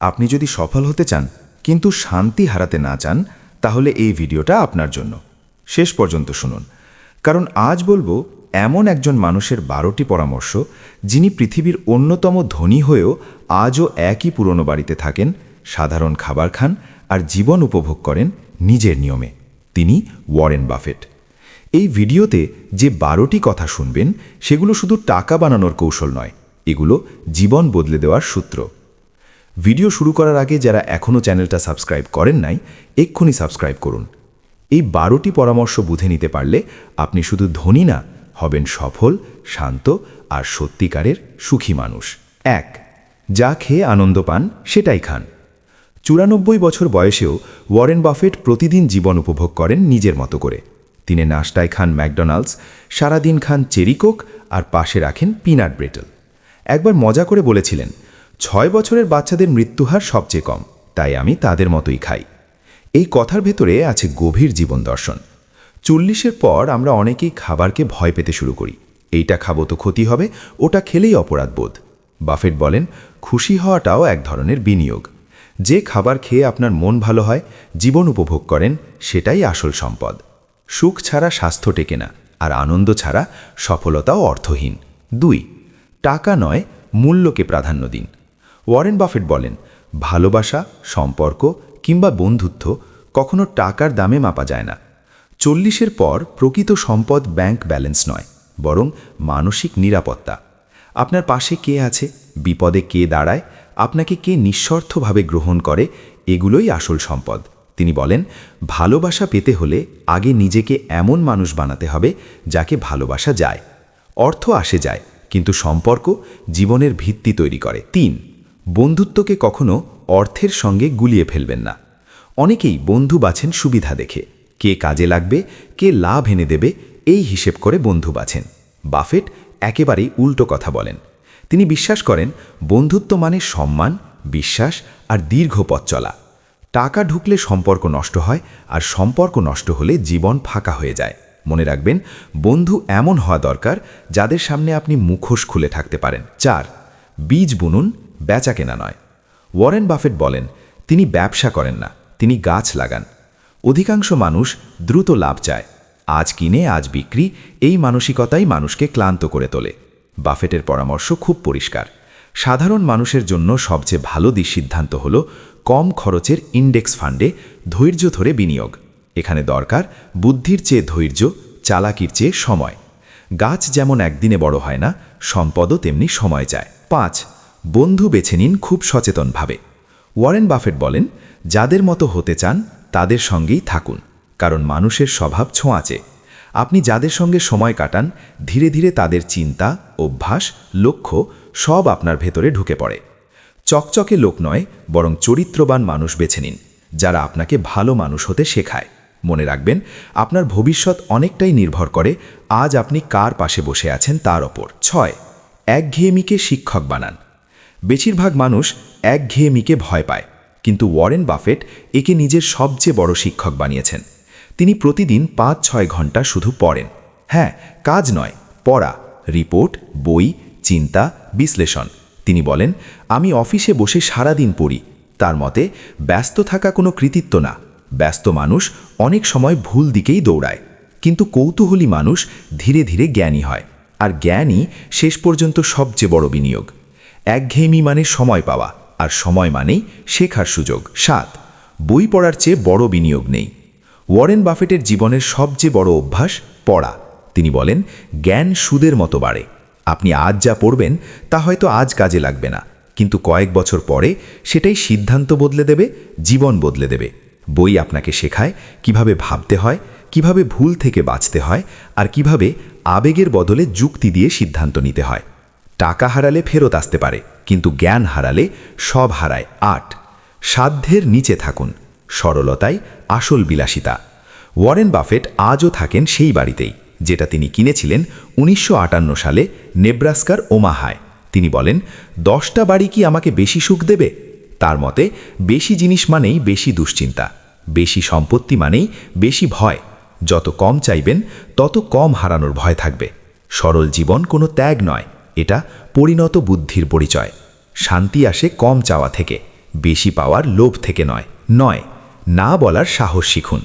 আপনি যদি সফল হতে চান কিন্তু শান্তি হারাতে না চান, তাহলে এই ভিডিওটা আপনার জন্য। শেষ পর্যন্ত শুনুন, কারণ আজ বলবো এমন একজন মানুষের 12টি পরামর্শ, যিনি পৃথিবীর অন্যতম ধনী হয়েও আজও একই পুরনো বাড়িতে থাকেন, সাধারণ খাবার খান আর জীবন উপভোগ করেন নিজের নিয়মে। তিনি ওয়ারেন বাফেট। এই ভিডিওতে যে 12টি কথা শুনবেন, সেগুলো শুধু টাকা বানানোর কৌশল নয়, এগুলো জীবন বদলে দেওয়ার সূত্র। ভিডিও শুরু করার আগে যারা এখনও চ্যানেলটা সাবস্ক্রাইব করেন নাই, এক্ষুনি সাবস্ক্রাইব করুন। এই 12টি পরামর্শ বুঝে নিতে পারলে আপনি শুধু ধনী না, হবেন সফল, শান্ত আর সত্যিকারের সুখী মানুষ। 1. যা খেয়ে আনন্দ পান সেটাই খান। 94 বছর বয়সেও ওয়ারেন বাফেট প্রতিদিন জীবন উপভোগ করেন নিজের মতো করে। তিনি নাশতায় খান ম্যাকডোনাল্ডস, সারাদিন খান চেরি কোক আর পাশে রাখেন পিনাট ব্রেটল। একবার মজা করে বলেছিলেন, 6 বছরের বাচ্চাদের মৃত্যুহার সবচেয়ে কম, তাই আমি তাদের মতোই খাই। এই কথার ভেতরে আছে গভীর জীবন দর্শন। 40-এর পর আমরা অনেকেই খাবারকে ভয় পেতে শুরু করি। এইটা খাবো তো ক্ষতি হবে, ওটা খেলেই অপরাধ বোধ। বাফেট বলেন, খুশি হওয়াটাও এক ধরনের বিনিয়োগ। যে খাবার খেয়ে আপনার মন ভালো হয়, জীবন উপভোগ করেন, সেটাই আসল সম্পদ। সুখ ছাড়া স্বাস্থ্য টেকে না, আর আনন্দ ছাড়া সফলতাও অর্থহীন। 2. টাকা নয়, মূল্যকে প্রাধান্য দিন। ওয়ারেন বাফেট বলেন, ভালোবাসা, সম্পর্ক কিংবা বন্ধুত্ব কখনো টাকার দামে মাপা যায় না। 40-এর পর প্রকৃত সম্পদ ব্যাংক ব্যালেন্স নয়, বরং মানসিক নিরাপত্তা। আপনার পাশে কে আছে, বিপদে কে দাঁড়ায়, আপনাকে কে নিঃস্বার্থভাবে গ্রহণ করে, এগুলোই আসল সম্পদ। তিনি বলেন, ভালোবাসা পেতে হলে আগে নিজেকে এমন মানুষ বানাতে হবে যাকে ভালোবাসা যায়। অর্থ আসে যায়, কিন্তু সম্পর্ক জীবনের ভিত্তি তৈরি করে। 3. বন্ধুত্বকে কখনো অর্থের সঙ্গে গুলিয়ে ফেলবেন না। অনেকেই বন্ধু বাছেন সুবিধা দেখে, কে কাজে লাগবে, কে লাভ এনে দেবে, এই হিসেব করে বন্ধু বাছেন। বাফেট একেবারেই উল্টো কথা বলেন। তিনি বিশ্বাস করেন, বন্ধুত্ব মানে সম্মান, বিশ্বাস আর দীর্ঘ পথ চলা। টাকা ঢুকলে সম্পর্ক নষ্ট হয়, আর সম্পর্ক নষ্ট হলে জীবন ফাঁকা হয়ে যায়। মনে রাখবেন, বন্ধু এমন হওয়া দরকার যাদের সামনে আপনি মুখোশ খুলে থাকতে পারেন। 4. বীজ বুনুন, বেচা কেনা নয়। ওয়ারেন বাফেট বলেন, তিনি ব্যবসা করেন না, তিনি গাছ লাগান। অধিকাংশ মানুষ দ্রুত লাভ চায়, আজ কিনে আজ বিক্রি, এই মানসিকতাই মানুষকে ক্লান্ত করে তোলে। বাফেটের পরামর্শ খুব পরিষ্কার। সাধারণ মানুষের জন্য সবচেয়ে ভালো সিদ্ধান্ত হল কম খরচের ইন্ডেক্স ফান্ডে ধৈর্য ধরে বিনিয়োগ। এখানে দরকার বুদ্ধির চেয়ে ধৈর্য, চালাকির চেয়ে সময়। গাছ যেমন একদিনে বড় হয় না, সম্পদও তেমনি সময় চায়। 5. বন্ধু বেছে নিন খুব সচেতনভাবে। ওয়ারেন বাফেট বলেন, যাদের মতো হতে চান তাদের সঙ্গেই থাকুন, কারণ মানুষের স্বভাব ছোঁয়াচে। আপনি যাদের সঙ্গে সময় কাটান, ধীরে ধীরে তাদের চিন্তা, অভ্যাস, লক্ষ্য সব আপনার ভেতরে ঢুকে পড়ে। চকচকে লোক নয়, বরং চরিত্রবান মানুষ বেছে নিন, যারা আপনাকে ভালো মানুষ হতে শেখায়। মনে রাখবেন, আপনার ভবিষ্যৎ অনেকটাই নির্ভর করে আজ আপনি কার পাশে বসে আছেন তার ওপর। 6. একঘেয়েমিকে শিক্ষক বানান। বেশিরভাগ মানুষ একঘেয়েমিকে ভয় পায়, কিন্তু ওয়ারেন বাফেট একে নিজের সবচেয়ে বড় শিক্ষক বানিয়েছেন। তিনি প্রতিদিন 5-6 ঘন্টা শুধু পড়েন। হ্যাঁ, কাজ নয়, পড়া, রিপোর্ট, বই, চিন্তা, বিশ্লেষণ। তিনি বলেন, আমি অফিসে বসে সারাদিন পড়ি। তার মতে, ব্যস্ত থাকা কোনো কৃতিত্ব না, ব্যস্ত মানুষ অনেক সময় ভুল দিকেই দৌড়ায়, কিন্তু কৌতূহলী মানুষ ধীরে ধীরে জ্ঞানী হয়, আর জ্ঞানই শেষ পর্যন্ত সবচেয়ে বড় বিনিয়োগ। একঘেয়েমি মানে সময় পাওয়া, আর সময় মানেই শেখার সুযোগ। 7. বই পড়ার চেয়ে বড় বিনিয়োগ নেই। ওয়ারেন বাফেটের জীবনের সবচেয়ে বড় অভ্যাস পড়া। তিনি বলেন, জ্ঞান সুদের মতো বাড়ে। আপনি আজ যা পড়বেন তা হয়তো আজ কাজে লাগবে না, কিন্তু কয়েক বছর পরে সেটাই সিদ্ধান্ত বদলে দেবে, জীবন বদলে দেবে। বই আপনাকে শেখায় কিভাবে ভাবতে হয়, কিভাবে ভুল থেকে বাঁচতে হয়, আর কিভাবে আবেগের বদলে যুক্তি দিয়ে সিদ্ধান্ত নিতে হয়। টাকা হারালে ফেরত আসতে পারে, কিন্তু জ্ঞান হারালে সব হারায়। 8. সাধ্যের নিচে থাকুন, সরলতাই আসল বিলাসিতা। ওয়ারেন বাফেট আজও থাকেন সেই বাড়িতেই, যেটা তিনি কিনেছিলেন 1958 সালে নেব্রাস্কার ওমাহায়। তিনি বলেন, 10টা বাড়ি কি আমাকে বেশি সুখ দেবে? তার মতে, বেশি জিনিস মানেই বেশি দুশ্চিন্তা, বেশি সম্পত্তি মানেই বেশি ভয়। যত কম চাইবেন, তত কম হারানোর ভয় থাকবে। সরল জীবন কোনো ত্যাগ নয়, এটা পরিণত বুদ্ধির পরিচয়। শান্তি আসে কম চাওয়া থেকে, বেশি পাওয়ার লোভ থেকে নয়, না বলার সাহস শিখুন।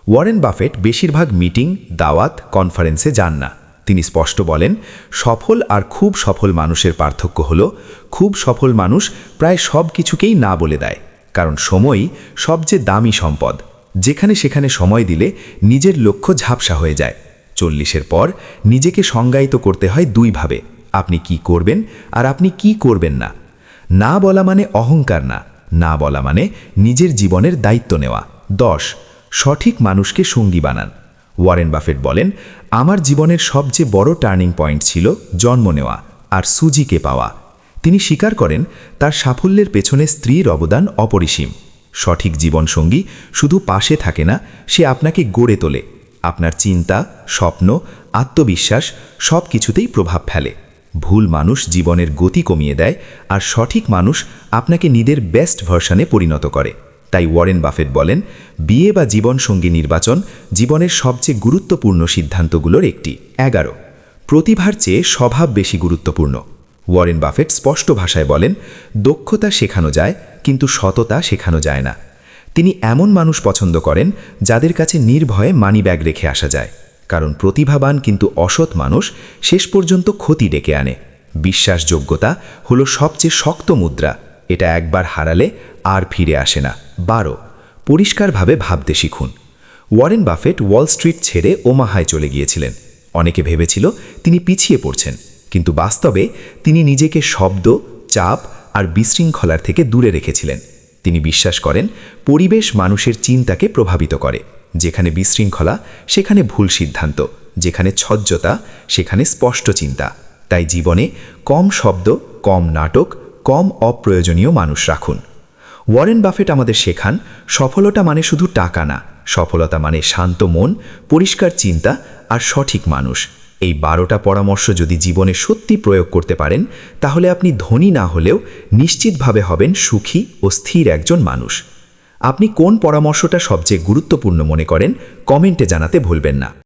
ওয়ারেন বাফেট বেশিরভাগ মিটিং, দাওয়াত, কনফারেন্সে যান না। তিনি স্পষ্ট বলেন, সফল আর খুব সফল মানুষের পার্থক্য হল, খুব সফল মানুষ প্রায় সব কিছুকেই না বলে দেয়, কারণ সময়ই সবচেয়ে দামি সম্পদ। যেখানে সেখানে সময় দিলে নিজের লক্ষ্য ঝাপসা হয়ে যায়। 40-এর পর নিজেকে সংজ্ঞায়িত করতে হয় দুইভাবে, আপনি কি করবেন আর আপনি কি করবেন না। না বলা মানে অহংকার না বলা মানে নিজের জীবনের দায়িত্ব নেওয়া। 10, সঠিক মানুষকে সঙ্গী বানান। ওয়ারেন বাফেট বলেন, আমার জীবনের সবচেয়ে বড় টার্নিং পয়েন্ট ছিল জন্ম নেওয়া আর সুজিকে পাওয়া। তিনি স্বীকার করেন, তার সাফল্যের পেছনে স্ত্রীর অবদান অপরিসীম। সঠিক জীবনসঙ্গী শুধু পাশে থাকে না, সে আপনাকে গড়ে তোলে। আপনার চিন্তা, স্বপ্ন, আত্মবিশ্বাস সব কিছুতেই প্রভাব ফেলে। ভুল মানুষ জীবনের গতি কমিয়ে দেয়, আর সঠিক মানুষ আপনাকে নিজের বেস্ট ভার্সনে পরিণত করে। তাই ওয়ারেন বাফেট বলেন, বিয়ে বা জীবনসঙ্গী নির্বাচন জীবনের সবচেয়ে গুরুত্বপূর্ণ সিদ্ধান্তগুলোর একটি। 11, প্রতিভার চেয়ে স্বভাব বেশি গুরুত্বপূর্ণ। ওয়ারেন বাফেট স্পষ্ট ভাষায় বলেন, দক্ষতা শেখানো যায়, কিন্তু সততা শেখানো যায় না। তিনি এমন মানুষ পছন্দ করেন যাদের কাছে নির্ভয়ে মানিব্যাগ রেখে আসা যায়, কারণ প্রতিভাবান কিন্তু অসৎ মানুষ শেষ পর্যন্ত ক্ষতি ডেকে আনে। বিশ্বাসযোগ্যতা হলো সবচেয়ে শক্ত মুদ্রা, এটা একবার হারালে আর ফিরে আসে না। 12, পরিষ্কারভাবে ভাবতে শিখুন। ওয়ারেন বাফেট ওয়াল স্ট্রিট ছেড়ে ওমাহায় চলে গিয়েছিলেন। অনেকে ভেবেছিল তিনি পিছিয়ে পড়ছেন, কিন্তু বাস্তবে তিনি নিজেকে শব্দ, চাপ আর বিশৃঙ্খলার থেকে দূরে রেখেছিলেন। তিনি বিশ্বাস করেন, পরিবেশ মানুষের চিন্তাকে প্রভাবিত করে। যেখানে বিশৃঙ্খলা সেখানে ভুল সিদ্ধান্ত, যেখানে ছজ্জতা সেখানে স্পষ্ট চিন্তা। তাই জীবনে কম শব্দ, কম নাটক, কম অপ্রয়োজনীয় মানুষ রাখুন। ওয়ারেন বাফেট আমাদের শেখান, সফলতা মানে শুধু টাকা না, সফলতা মানে শান্ত মন, পরিষ্কার চিন্তা আর সঠিক মানুষ। এই 12টা পরামর্শ যদি জীবনে সত্যি প্রয়োগ করতে পারেন, তাহলে আপনি ধনী না হলেও নিশ্চিতভাবে হবেন সুখী ও স্থির একজন মানুষ। আপনি কোন পরামর্শটা সবচেয়ে গুরুত্বপূর্ণ মনে করেন, কমেন্টে জানাতে ভুলবেন না।